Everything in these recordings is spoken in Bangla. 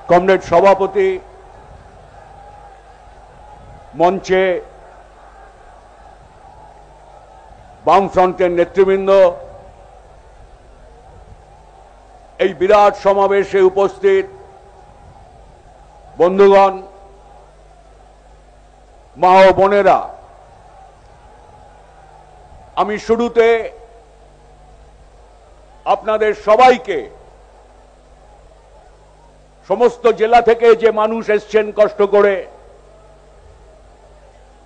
কমরেড সভাপতি, মঞ্চে বামফ্রন্টের নেতৃবৃন্দ, এই বিরাট সমাবেশে উপস্থিত বন্ধুগণ, মা ও বোনেরা, আমি শুরুতে আপনাদের সবাইকে, সমস্ত জেলা থেকে যে মানুষ এসছেন কষ্ট করে,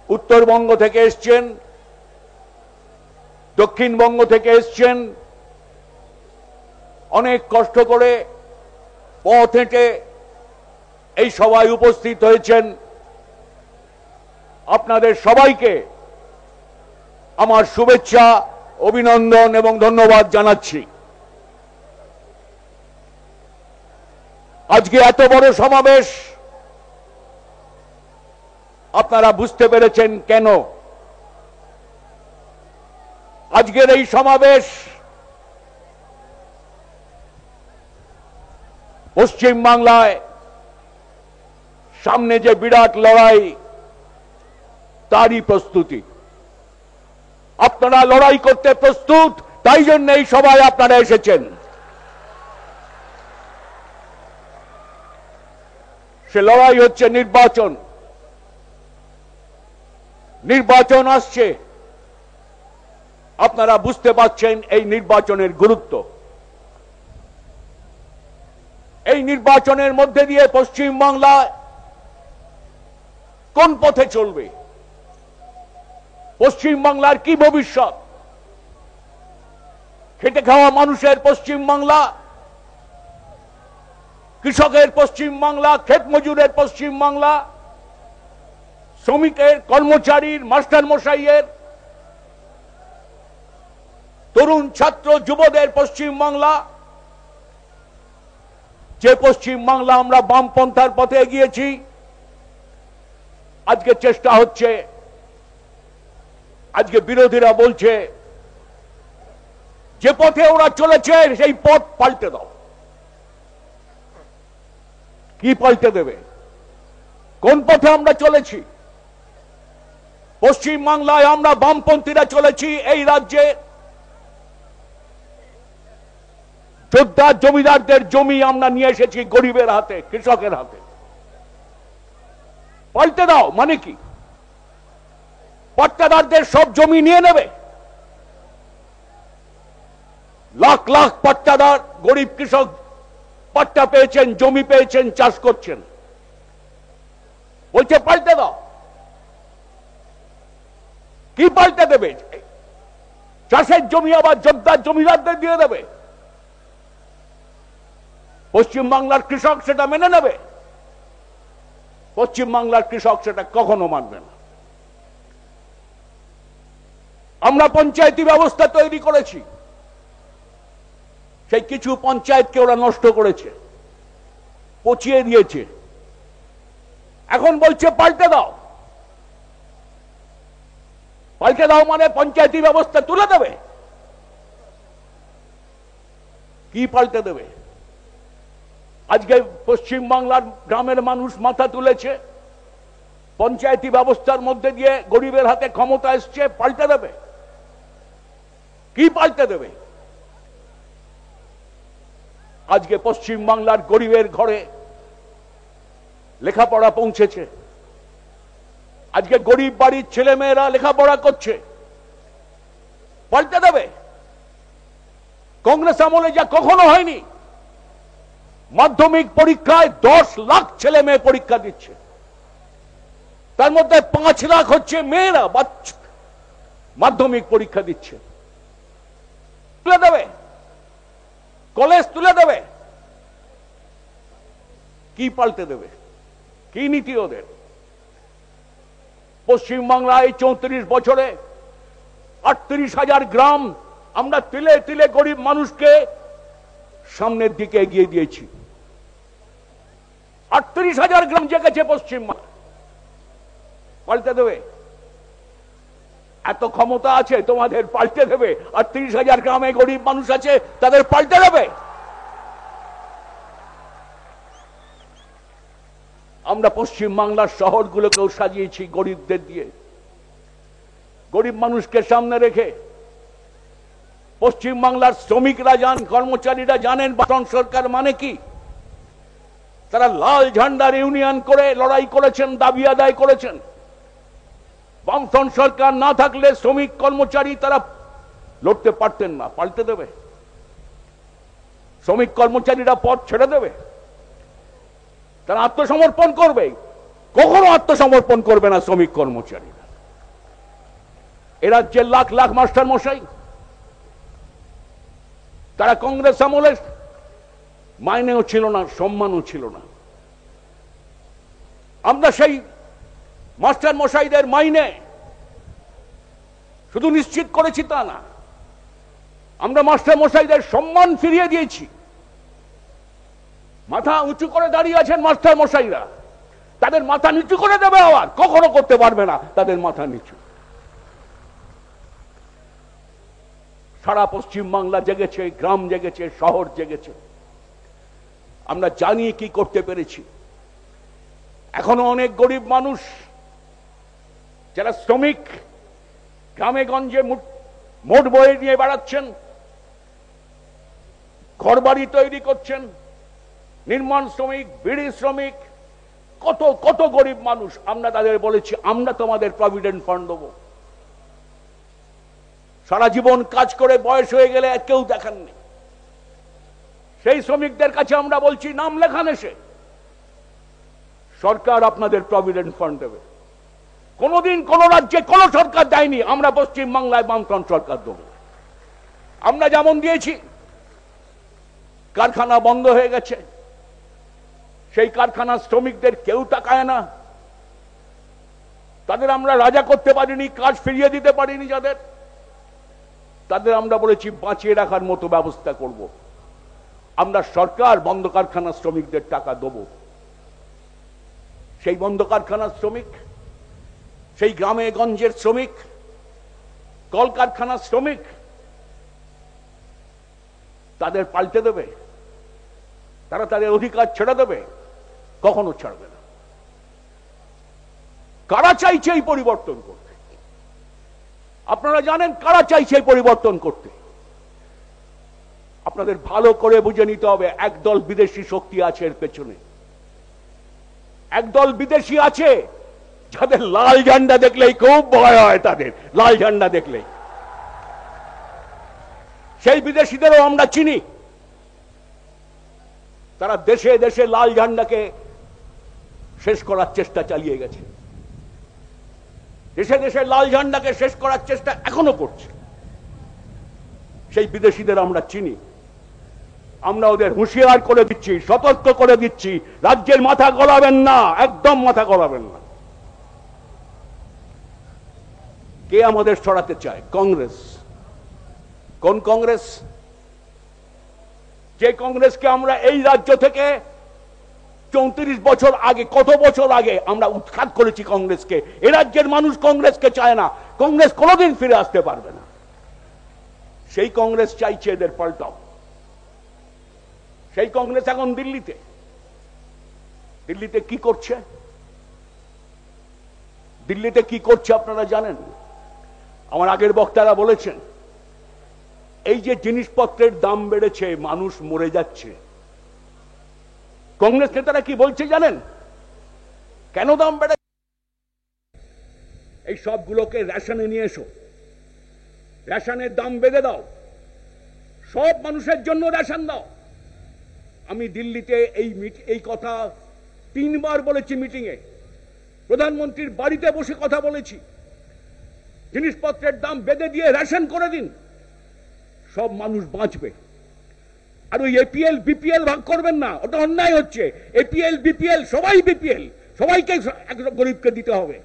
উত্তরবঙ্গ থেকে এসছেন, দক্ষিণবঙ্গ থেকে এসছেন, অনেক কষ্ট করে পথ হেঁটে এই সভায় উপস্থিত হয়েছেন, আপনাদের সবাইকে আমার শুভেচ্ছা, অভিনন্দন এবং ধন্যবাদ জানাচ্ছি। আজকে এত বড় সমাবেশ আপনারা বুঝতে পেরেছেন কেন। আজকের এই সমাবেশ পশ্চিম বাংলায় সামনে যে বিরাট লড়াই, তারই প্রস্তুতি। আপনারা লড়াই করতে প্রস্তুত, তাই জন্য এই সভায় আপনারা এসেছেন। সে লড়াই হচ্ছে নির্বাচন। নির্বাচন আসছে, আপনারা বুঝতে পারছেন এই নির্বাচনের গুরুত্ব। এই নির্বাচনের মধ্যে দিয়ে পশ্চিম বাংলা কোন পথে চলবে, পশ্চিম বাংলার কি ভবিষ্যৎ, খেটে খাওয়া মানুষের পশ্চিম বাংলা, কৃষকের পশ্চিম বাংলা, ক্ষেত মজুরের পশ্চিম বাংলা, শ্রমিকের, কর্মচারীর, মাস্টার মশাইয়ের, তরুণ ছাত্র যুবদের পশ্চিম বাংলা, যে পশ্চিম বাংলা আমরা বামপন্থার পথে এগিয়েছি, আজকে চেষ্টা হচ্ছে, আজকে বিরোধীরা বলছে যে পথে ওরা চলেছে সেই পথ পাল্টে দাও। কি পাল্টে দেবে? কোন পথে আমরা চলেছি? পশ্চিম বাংলায় আমরা বামপন্থীরা চলেছি, এই রাজ্যে যোদ্ধা জমিদারদের জমি আমরা নিয়ে এসেছি গরিবের হাতে, কৃষকের হাতে। পাল্টে দাও মানে কি? পাট্টাদারদের সব জমি নিয়ে নেবে? লাখ লাখ পাট্টাদার, গরিব কৃষক পাট্টা পেয়েছেন, জমি পেয়েছেন, চাষ করছেন, বলছে পাল্টে দাও। কি পাল্টে দেবে? চাষের জমি আবার যোদ্ধা জমিদারদের দিয়ে দেবে? পশ্চিম বাংলার কৃষক সেটা মেনে নেবে? পশ্চিম বাংলার কৃষক সেটা কখনো মানবে না। আমরা পঞ্চায়েতি ব্যবস্থা তৈরি করেছি, সেই কিছু পঞ্চায়েতকে ওরা নষ্ট করেছে, পচিয়ে দিয়েছে। এখন বলছে পাল্টে দাও। পাল্টে দাও মানে পঞ্চায়েতি ব্যবস্থা তুলে দেবে? কি পাল্টে দেবে? আজকে পশ্চিম বাংলার গ্রামের মানুষ মাথা তুলেছে, পঞ্চায়েতি ব্যবস্থার মধ্যে দিয়ে গরিবের হাতে ক্ষমতা এসছে, পাল্টে দেবে? কি পাল্টে দেবে? আজকে পশ্চিম বাংলার গরিবের ঘরে লেখাপড়া পৌঁছেছে, আজকে গরিব বাড়ির ছেলে মেয়েরা লেখাপড়া করছে, পাল্টে দেবে? কংগ্রেস আমলে যা কখনো হয়নি। মাধ্যমিক পরীক্ষায় 10 লাখ ছেলে মেয়ে পরীক্ষা দিচ্ছে, তার মধ্যে 5 লাখ হচ্ছে মেয়েরা, মাধ্যমিক পরীক্ষা দিচ্ছে। তুলে দেবে? কলেজ তুলে দেবে? কি পাল্টে দেবে? কি নীতি ওদের? পশ্চিম বাংলায় 34 বছরে 38,000 গ্রাম আমরা তিলে তিলে গরিব মানুষকে সামনের দিকে এগিয়ে দিয়েছি। 38,000 গ্রাম জেগেছে পশ্চিম বাংলা। পাল্টে দেবে? এত ক্ষমতা আছে তোমাদের, পাল্টে দেবে? আর 30,000 গ্রামে গরিব মানুষ আছে, তাদের পাল্টে দেবে? আমরা পশ্চিম বাংলার শহরগুলোকেও সাজিয়েছি গরিবদের দিয়ে, গরিব মানুষকে সামনে রেখে। পশ্চিম বাংলার শ্রমিকরা কর্মচারীরা জানেন বামফ্রন্ট সরকার মানে কি। তারা লাল ঝান্ডার ইউনিয়ন করে লড়াই করেছেন, দাবি আদায় করেছেন। বামফ্রন্ট সরকার না থাকলে শ্রমিক কর্মচারী তারা লড়তে পারতেন না। পাল্টে দেবে? শ্রমিক কর্মচারীরা পথ ছেড়ে দেবে? তারা আত্মসমর্পণ করবে? কখনো আত্মসমর্পণ করবে না শ্রমিক কর্মচারীরা। এ রাজ্যের লাখ লাখ মাস্টার মশাই, তারা কংগ্রেস আমলে মাইনেও ছিল না, সম্মানও ছিল না। আমরা সেই মাস্টার মশাইদের মাইনে শুধু নিশ্চিত করেছি তা না, আমরা মাস্টার মশাইদের সম্মান ফিরিয়ে দিয়েছি। মাথা উঁচু করে দাঁড়িয়ে আছেন মাস্টার মশাইরা, তাদের মাথা নিচু করে দেবে আবার? কখনো করতে পারবে না তাদের মাথা নিচু। সারা পশ্চিম বাংলা জেগেছে, গ্রাম জেগেছে, শহর জেগেছে। আমরা জানি কি করতে পেরেছি। এখনো অনেক গরিব মানুষ যারা শ্রমিক গ্রামে গঞ্জে মোট বয়ে নিয়ে বেড়াচ্ছেন, ঘরবাড়ি তৈরি করছেন, নির্মাণ শ্রমিক, বিড়ি শ্রমিক, কত কত গরিব মানুষ। আমরা তাদের বলেছি আমরা তোমাদের প্রভিডেন্ট ফান্ড দেবো। সারা জীবন কাজ করে বয়স হয়ে গেলে কেউ দেখাননি। সেই শ্রমিকদের কাছে আমরা বলছি নাম লেখান এসে, সরকার আপনাদের প্রভিডেন্ট ফান্ড দেবে। কোনদিন কোন রাজ্যে কোন সরকার দেয়নি, আমরা পশ্চিম বাংলায় বামফ্রন্ট সরকার দেব। আমরা যেমন দিয়েছি, কারখানা বন্ধ হয়ে গেছে, সেই কারখানা শ্রমিকদের কেউ তাকায় না। তাদের আমরা রাজা করতে পারিনি, কাজ ফিরিয়ে দিতে পারিনি যাদের, তাদের আমরা বলেছি বাঁচিয়ে রাখার মতো ব্যবস্থা করব। আমরা সরকার বন্ধ কারখানা শ্রমিকদের টাকা দেব। সেই বন্ধ কারখানার শ্রমিক, সেই গ্রামে গঞ্জের শ্রমিক, কলকারখানার শ্রমিক, তাদের পাল্টে দেবে? তারা তাদের অধিকার ছেড়ে দেবে? কখনো ছাড়বে না। কারা চাইছে এই পরিবর্তন করতে? আপনারা জানেন কারা চাইছে এই পরিবর্তন করতে। আপনাদের ভালো করে বুঝে নিতে হবে, একদল বিদেশি শক্তি আছে এর পেছনে। একদল বিদেশি আছে যাদের লাল ঝান্ডা দেখলেই খুব ভয় হয়, তাদের লাল ঝান্ডা দেখলেই। সেই বিদেশিদেরও আমরা চিনি। তারা দেশে দেশে লাল ঝান্ডাকে শেষ করার চেষ্টা চালিয়ে গেছে। দেশে দেশে লাল ঝান্ডাকে শেষ করার চেষ্টা এখনো করছে। সেই বিদেশিদের আমরা চিনি। আমরা ওদের হুঁশিয়ার করে দিচ্ছি, সতর্ক করে দিচ্ছি, রাজ্যের মাথা গলাবেন না, একদম মাথা গলাবেন না। কে আমাদের সরাতে চায়? কংগ্রেস। কোন কংগ্রেস? যে কংগ্রেসকে আমরা এই রাজ্য থেকে 34 বছর আগে, কত বছর আগে আমরা উৎখাত করেছি কংগ্রেসকে। এ রাজ্যের মানুষ কংগ্রেসকে চায় না। কংগ্রেস কোনোদিন ফিরে আসতে পারবে না। সেই কংগ্রেস চাইছে এদের পাল্টাও। সেই কংগ্রেস এখন দিল্লিতে। দিল্লিতে কি করছে? দিল্লিতে কি করছে আপনারা জানেন? আমার আগের বক্তারা বলেছেন, এই যে জিনিসপত্রের দাম বেড়েছে, মানুষ মরে যাচ্ছে। কংগ্রেস নেতারা কি বলছে জানেন? কেন দাম বেড়ে? এই সবগুলোকে রেশনে নিয়ে এসো, রেশনের দাম বেঁধে দাও, সব মানুষের জন্য রেশন দাও। আমি দিল্লিতে এই কথা 3 বার বলেছি মিটিংয়ে, প্রধানমন্ত্রীর বাড়িতে বসে কথা বলেছি। জিনিসপত্রের দাম বেঁধে দিয়ে রেশন করে দিন, সব মানুষ বাঁচবে। আর ওই এপিএল বিপিএল ভাগ করবেন না, ওটা অন্যায় হচ্ছে। এপিএল বিপিএল সবাই বিপিএল, সবাইকে গরিবকে দিতে হবে।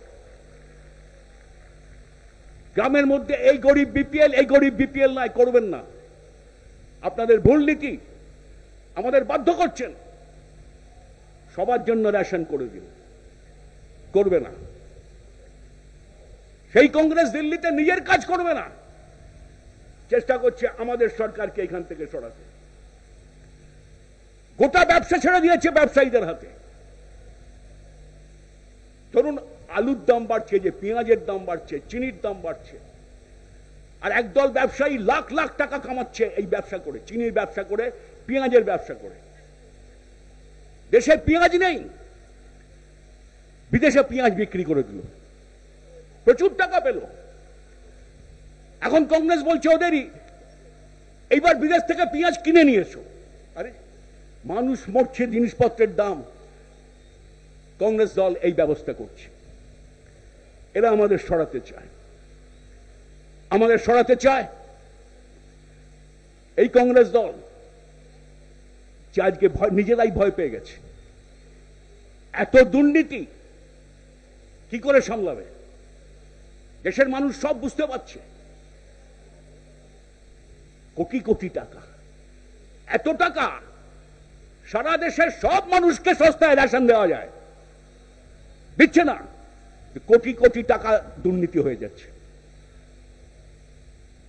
গ্রামের মধ্যে এই গরিব বিপিএল, এই গরিব বিপিএল নয়, করবেন না। আপনাদের ভুল নীতি, আমাদের বাধ্য করছেন। সবার জন্য রেশন করে দিন, করবে না। সেই কংগ্রেস দিল্লিতে নিজের কাজ করবে না, চেষ্টা করছে আমাদের সরকারকে এখান থেকে সরাতে। গোটা ব্যবসা ছেড়ে দিয়েছে ব্যবসায়ীদের হাতে। ধরুন আলুর দাম বাড়ছে, যে পেঁয়াজের দাম বাড়ছে, চিনির দাম বাড়ছে, আর একদল ব্যবসায়ী লাখ লাখ টাকা কামাচ্ছে এই ব্যবসা করে, চিনির ব্যবসা করে, পেঁয়াজের ব্যবসা করে। দেশে পেঁয়াজ নেই, বিদেশে পেঁয়াজ বিক্রি করে দিল, প্রচুর টাকা পেল। এখন কংগ্রেস বলছে ওদেরই এইবার বিদেশ থেকে পেঁয়াজ কিনে নিয়ে এসো। আরে মানুষ মরছে, জিনিসপত্রের দাম, কংগ্রেস দল এই ব্যবস্থা করছে। এরা আমাদের সরাতে চায়, আমাদের সরাতে চায় এই কংগ্রেস দল, যে আজকে নিজেরাই ভয় পেয়ে গেছে। এত দুর্নীতি কি করে সামলাবে? দেশের মানুষ সব বুঝতে পারছে। কোটি কোটি টাকা, এত টাকা, সারা দেশের সব মানুষকে সস্তায় রেশন দেওয়া যায়, দিচ্ছে না। কোটি কোটি টাকা দুর্নীতি হয়ে যাচ্ছে।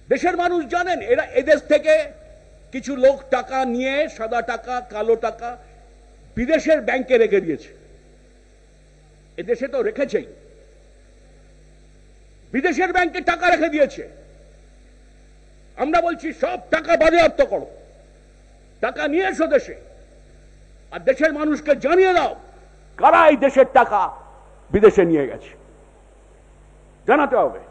দেশের মানুষ জানেন, এরা এদেশ থেকে কিছু লোক টাকা নিয়ে, সাদা টাকা, কালো টাকা বিদেশের ব্যাংকে রেখে দিয়েছে। এদেশে তো রেখেছেই, বিদেশের ব্যাংকে টাকা রেখে দিয়েছে। আমরা বলছি সব টাকা বাজেয়াপ্ত করো, টাকা নিয়ে এসো দেশে, আর দেশের মানুষকে জানিয়ে দাও কারা এই দেশের টাকা বিদেশে নিয়ে গেছে, জানাতে হবে।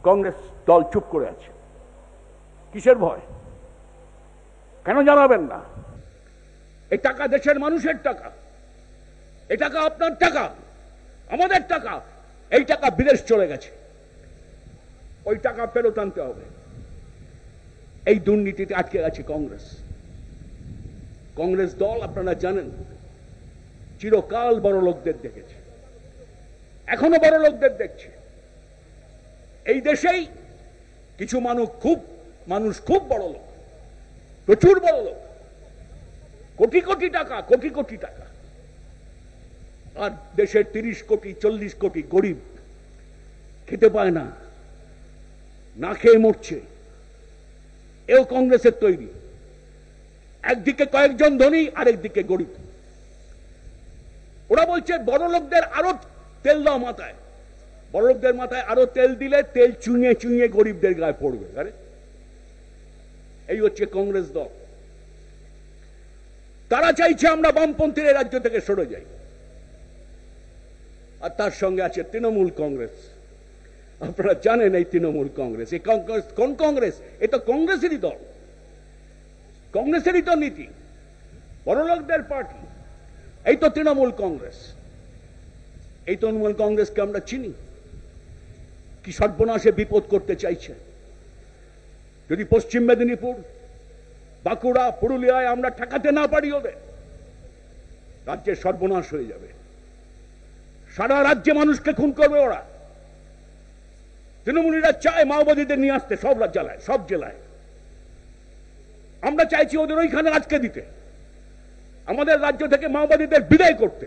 কংগ্রেস দল চুপ করে আছে। কিসের ভয়? কেন জানাবেন না? এই টাকা দেশের মানুষের টাকা, এই টাকা আপনার টাকা, আমাদের টাকা। এই টাকা বিদেশ চলে গেছে, ওই টাকা ফেরত আনতে হবে। এই দুর্নীতিতে আটকে গেছে কংগ্রেস। কংগ্রেস দল আপনারা জানেন চিরকাল বড় লোকদের দেখেছে, এখনো বড় লোকদের দেখছে। এই দেশেই কিছু মানুষ খুব বড় লোক, প্রচুর বড় লোক, কোটি কোটি টাকা, কোটি কোটি টাকা। আর দেশের 30 কোটি 40 কোটি গরিব খেতে পায় না, না খেয়ে মরছে। এও কংগ্রেসের তৈরি। একদিকে কয়েকজন ধনী, আরেকদিকে গরিব। ওরা বলছে বড় লোকদের আরো তেল দাও মাথায়, বড় লোকদের মাথায় আরো তেল দিলে তেল চুইয়ে চুইয়ে গরিবদের গায়ে পড়বে। আরে এই হচ্ছে কংগ্রেস দল। তারা চাইছে আমরা বামপন্থীর রাজ্য থেকে সরে যাই। আর তার সঙ্গে আছে তৃণমূল কংগ্রেস। আপনারা জানেন এই তৃণমূল কংগ্রেস, এই কংগ্রেস কোন কংগ্রেস? এ তো কংগ্রেসেরই দল, কংগ্রেসেরই তো নীতি, বড় লোকদের পার্টি। এই তো তৃণমূল কংগ্রেস। এই তৃণমূল কংগ্রেসকে আমরা চিনি, কি সর্বনাশে বিপদ করতে চাইছে। যদি পশ্চিম মেদিনীপুর, বাঁকুড়া, পুরুলিয়ায় আমরা ঠেকাতে না পারি ওদের, রাজ্যের সর্বনাশ হয়ে যাবে। সারা রাজ্যে মানুষকে খুন করবে ওরা। তৃণমূলীরা চায় মাওবাদীদের নিয়ে আসতে সব জেলায়, সব জেলায়। আমরা চাইছি ওদের ওইখানে আজকে দিতে, আমাদের রাজ্য থেকে মাওবাদীদের বিদায় করতে,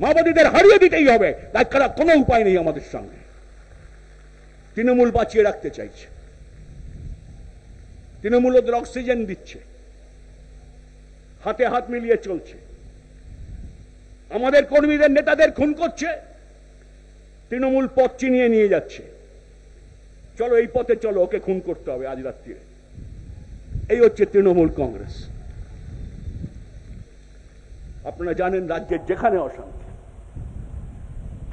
মাওবাদীদের হারিয়ে দিতেই হবে। তাছাড়া কোনো উপায় নেই আমাদের সঙ্গে। তৃণমূল বাঁচিয়ে রাখতে চাইছে, তৃণমূল ওদের অক্সিজেন দিচ্ছে, হাতে হাত মিলিয়ে চলছে। আমাদের কর্মীদের, নেতাদের খুন করছে, তৃণমূল পথ চিনিয়ে নিয়ে যাচ্ছে। চলো এই পথে চলো, ওকে খুন করতে হবে আজ রাত্রিরে। এই হচ্ছে তৃণমূল কংগ্রেস। আপনারা জানেন রাজ্যের যেখানে অশান্তি,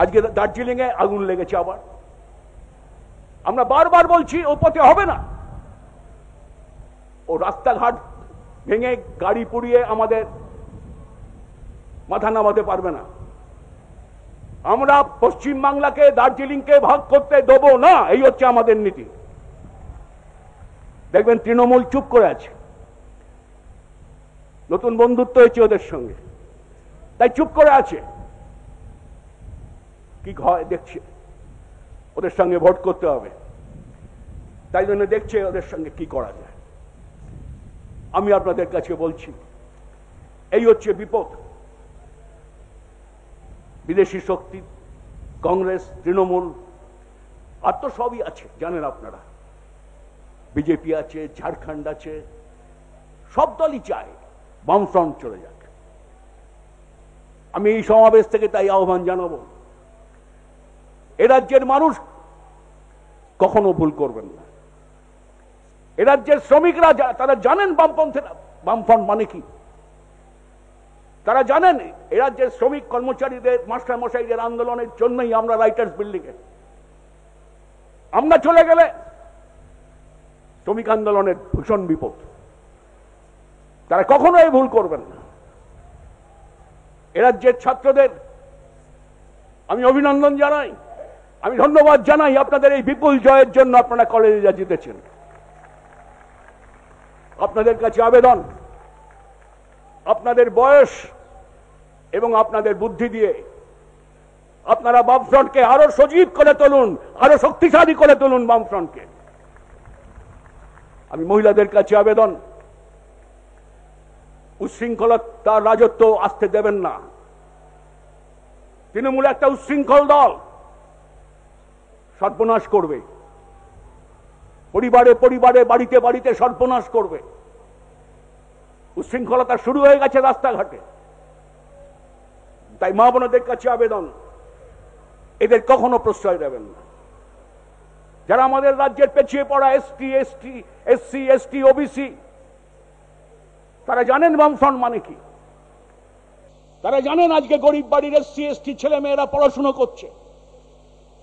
আজকে দার্জিলিং এ আগুন লেগেছে আবার। আমরা বারবার বলছি ও পথে হবে না, ও রাস্তাঘাট ভেঙে গাড়ি পুড়িয়ে আমাদের মাথা নামাতে পারবে না। আমরা পশ্চিম বাংলাকে, দার্জিলিংকে ভাগ করতে দেব না, এই হচ্ছে আমাদের নীতি। দেখবেন তৃণমূল চুপ করে আছে, নতুন বন্ধুত্ব হয়েছে ওদের সঙ্গে, তাই চুপ করে আছে। কি হয় দেখছে, ওদের সঙ্গে ভোট করতে হবে, তাই জন্য দেখছে ওদের সঙ্গে কি করা যায়। আমি আপনাদের কাছে বলছি, এই হচ্ছে বিপদ। বিদেশি শক্তি, কংগ্রেস, তৃণমূল, আর তো সবই আছে জানেন আপনারা। বিজেপি আছে, ঝাড়খণ্ড আছে, সব দলই চায় বামফ্রন্ট চলে যাক। আমি এই সমাবেশ থেকে তাই আহ্বান জানাবো, এ রাজ্যের মানুষ কখনো ভুল করবেন না। এ রাজ্যের শ্রমিকরা তারা জানেন বামফ্রন্ট মানে কি। তারা জানেন এ রাজ্যের শ্রমিক কর্মচারীদের, মাস্টার মশাইদের আন্দোলনের জন্যই আমরা রাইটার্স বিল্ডিং এ, আমরা চলে গেলে শ্রমিক আন্দোলনের ভীষণ বিপদ। তারা কখনো এই ভুল করবেন না। এ রাজ্যের ছাত্রদের আমি অভিনন্দন জানাই, আমি ধন্যবাদ জানাই আপনাদের এই বিপুল জয়ের জন্য। আপনারা কলেজে জিতেছেন। আপনাদের কাছে আবেদন, আপনাদের বয়স এবং আপনাদের বুদ্ধি দিয়ে আপনারা বামফ্রন্টকে আরো সজীব করে তুলুন, আরো শক্তিশালী করে তুলুন বামফ্রন্টকে। আমি মহিলাদের কাছে আবেদন, উচ্ছৃঙ্খলতার রাজত্ব আসতে দেবেন না। তৃণমূল একটা উচ্ছৃঙ্খল দল, সর্বনাশ করবে, পরিবারে পরিবারে, বাড়িতে বাড়িতে সর্বনাশ করবে। উচ্ছৃঙ্খলতা শুরু হয়ে গেছে রাস্তাঘাটে। তাই মা বোনদের কাছে আবেদন, এদের কখনো প্রশ্রয় দেবেন না। যারা আমাদের রাজ্যের পেছিয়ে পড়া এসসি এসটি ওবিসি, তারা জানেন বামফ্রন্ট মানে কি। তারা জানেন আজকে গরিব বাড়ির এসসি এসটি ছেলে মেয়েরা পড়াশুনো করছে,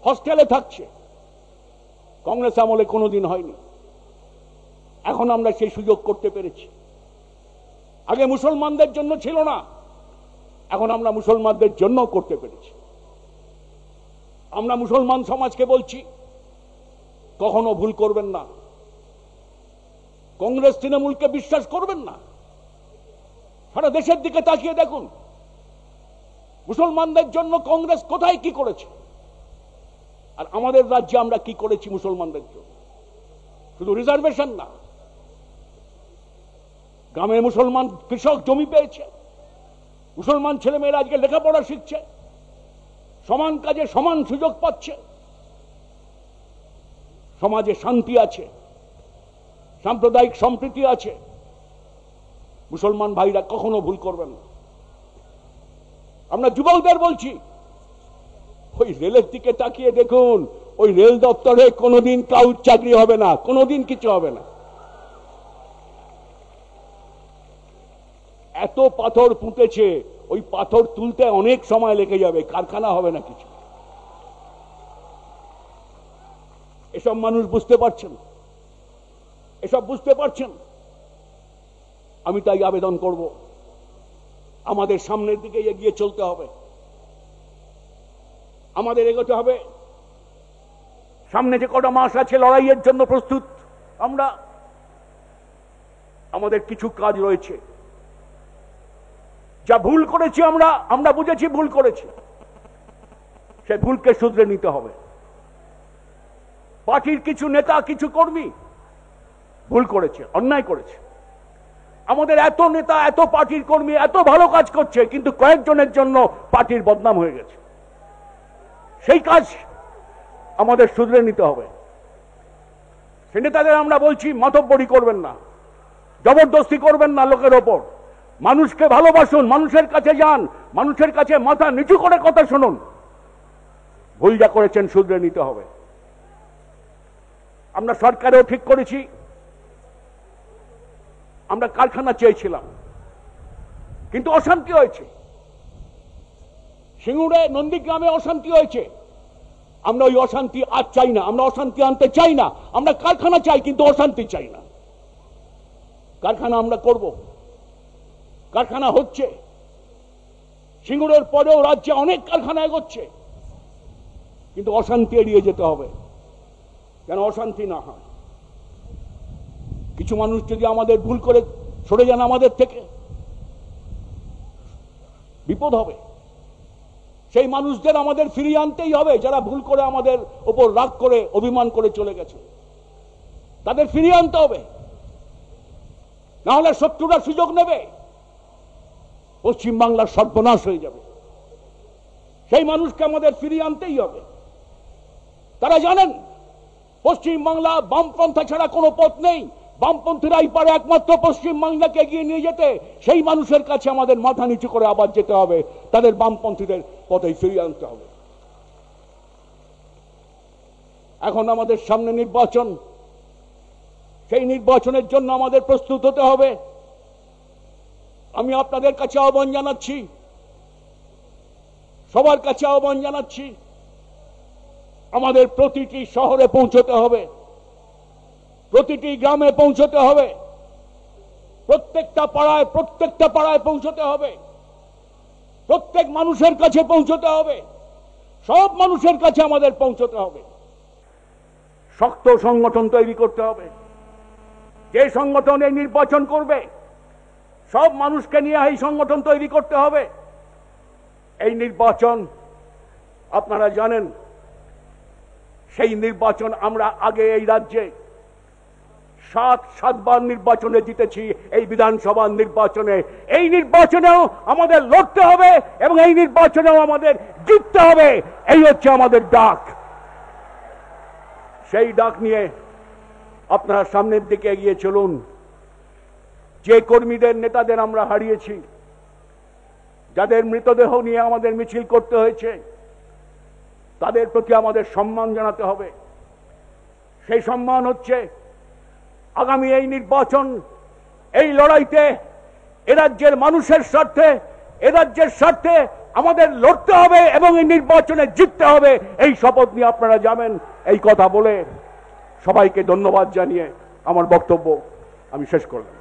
হস্টেলে থাকছে। কংগ্রেস আমলে কোনোদিন হয়নি। এখন আমরা সেই সুযোগ করতে পেরেছি। আগে মুসলমানদের জন্য ছিল না, এখন আমরা মুসলমানদের জন্য করতে পেরেছি। আমরা মুসলমান সমাজকে বলছি, কখনো ভুল করবেন না। কংগ্রেস তৃণমূলকে বিশ্বাস করবেন না। সারা দেশের দিকে তাকিয়ে দেখুন, মুসলমানদের জন্য কংগ্রেস কোথায় কি করেছে, আর আমাদের রাজ্যে আমরা কি করেছি মুসলমানদের জন্য। শুধু রিজার্ভেশন না, গ্রামে মুসলমান কৃষক জমি পেয়েছে, মুসলমান ছেলেমেয়েরা আজকে লেখাপড়া শিখছে, সমান কাজে সমান সুযোগ পাচ্ছে, সমাজে শান্তি আছে, সাম্প্রদায়িক সম্প্রীতি আছে। মুসলমান ভাইরা কখনো ভুল করবেন না। আমরা যুবকদের বলছি, ওই রেলের দিকে তাকিয়ে দেখুন, ওই রেল দপ্তরে কোনোদিন কাউর চাকরি হবে না, কোনোদিন কিছু হবে না। এত পাথর পুঁতেছে, ওই পাথর তুলতে অনেক সময় লেগে যাবে, কারখানা হবে না কিছু। এসব মানুষ বুঝতে পারছেন, এসব বুঝতে পারছেন। আমি তাই আবেদন করব, আমাদের সামনের দিকে এগিয়ে চলতে হবে, আমাদের এগোতে হবে। সামনে যে কটা মাস আছে লড়াইয়ের জন্য প্রস্তুত আমরা। আমাদের কিছু কাজ রয়েছে। যা ভুল করেছি আমরা বুঝেছি ভুল করেছি, সে ভুলকে শুধরে নিতে হবে। পার্টির কিছু নেতা, কিছু কর্মী ভুল করেছে, অন্যায় করেছে। আমাদের এত নেতা, এত পার্টির কর্মী এত ভালো কাজ করছে, কিন্তু কয়েকজনের জন্য পার্টির বদনাম হয়ে গেছে। সেই কাজ আমাদের শুধরে নিতে হবে। সে নেতাদের আমরা বলছি, মাতব্বরি করবেন না, জবরদস্তি করবেন না লোকের ওপর। মানুষকে ভালোবাসুন, মানুষের কাছে যান, মানুষের কাছে মাথা নিচু করে কথা শুনুন। ভুল যা করেছেন শুধরে নিতে হবে। আমরা সরকারেও ঠিক করেছি, আমরা কারখানা চেয়েছিলাম, কিন্তু অশান্তি হয়েছে। সিঙ্গুরে, নন্দীগ্রামে অশান্তি হয়েছে। আমরা ওই অশান্তি আর চাই না, আমরা অশান্তি আনতে চাই না। আমরা কারখানা চাই, কিন্তু অশান্তি চাই না। কারখানা আমরা করব, কারখানা হচ্ছে। সিঙ্গুরের পরেও রাজ্যে অনেক কারখানা এগোচ্ছে, কিন্তু অশান্তি এড়িয়ে যেতে হবে, যেন অশান্তি না হয়। কিছু মানুষ যদি আমাদের ভুল করে সরে যান আমাদের থেকে, বিপদ হবে। সেই মানুষদের আমাদের ফিরিয়ে আনতেই হবে, যারা ভুল করে আমাদের উপর রাগ করে অভিমান করে চলে গেছে। তাদের ফিরিয়ে আনতে হবে, না হলে শত্রুরা সুযোগ নেবে, পশ্চিমবাংলার সর্বনাশ হয়ে যাবে। সেই মানুষকে আমাদের ফিরিয়ে আনতেই হবে। তারা জানেন পশ্চিমবাংলা বামপন্থা ছাড়া কোনো পথ নেই, বামপন্থীরাই পারে একমাত্র পশ্চিম বাংলাকে এগিয়ে নিয়ে যেতে। সেই মানুষের কাছে আমাদের মাথা নিচু করে আবার যেতে হবে, তাদের বামপন্থীদের পথে ফিরিয়ে আনতে হবে। এখন আমাদের সামনে নির্বাচন, সেই নির্বাচনের জন্য আমাদের প্রস্তুত হতে হবে। আমি আপনাদের কাছে আহ্বান জানাচ্ছি, সবার কাছে আহ্বান জানাচ্ছি, আমাদের প্রতিটি শহরে পৌঁছতে হবে, প্রতিটি গ্রামে পৌঁছতে হবে, প্রত্যেকটা পাড়ায় পৌঁছতে হবে, প্রত্যেক মানুষের কাছে পৌঁছতে হবে, সব মানুষের কাছে আমাদের পৌঁছতে হবে। শক্ত সংগঠন তৈরি করতে হবে, যে সংগঠন এই নির্বাচন করবে সব মানুষকে নিয়ে এই সংগঠন তৈরি করতে হবে। এই নির্বাচন আপনারা জানেন, সেই নির্বাচন আমরা আগে এই রাজ্যে সাতবার নির্বাচনে জিতেছি। এই বিধানসভা নির্বাচনে, এই নির্বাচনেও আমাদের লড়তে হবে এবং এই নির্বাচনেও আমাদের জিততে হবে। এই হচ্ছে আমাদের ডাক। সেই ডাক নিয়ে আপনারা সামনের দিকে এগিয়ে চলুন। যে কর্মীদের, নেতাদের আমরা হারিয়েছি, যাদের মৃতদেহ নিয়ে আমাদের মিছিল করতে হয়েছে, তাদের প্রতি আমাদের সম্মান জানাতে হবে। সেই সম্মান হচ্ছে আগামী এই নির্বাচন, এই লড়াইতে এরাজ্যের মানুষের স্বার্থে, এরাজ্যের স্বার্থে আমাদের লড়তে হবে এবং এই নির্বাচনে জিততে হবে। এই শপথ নিয়ে আপনারা যাবেন। এই কথা বলে সবাইকে ধন্যবাদ জানিয়ে আমার বক্তব্য আমি শেষ করলাম।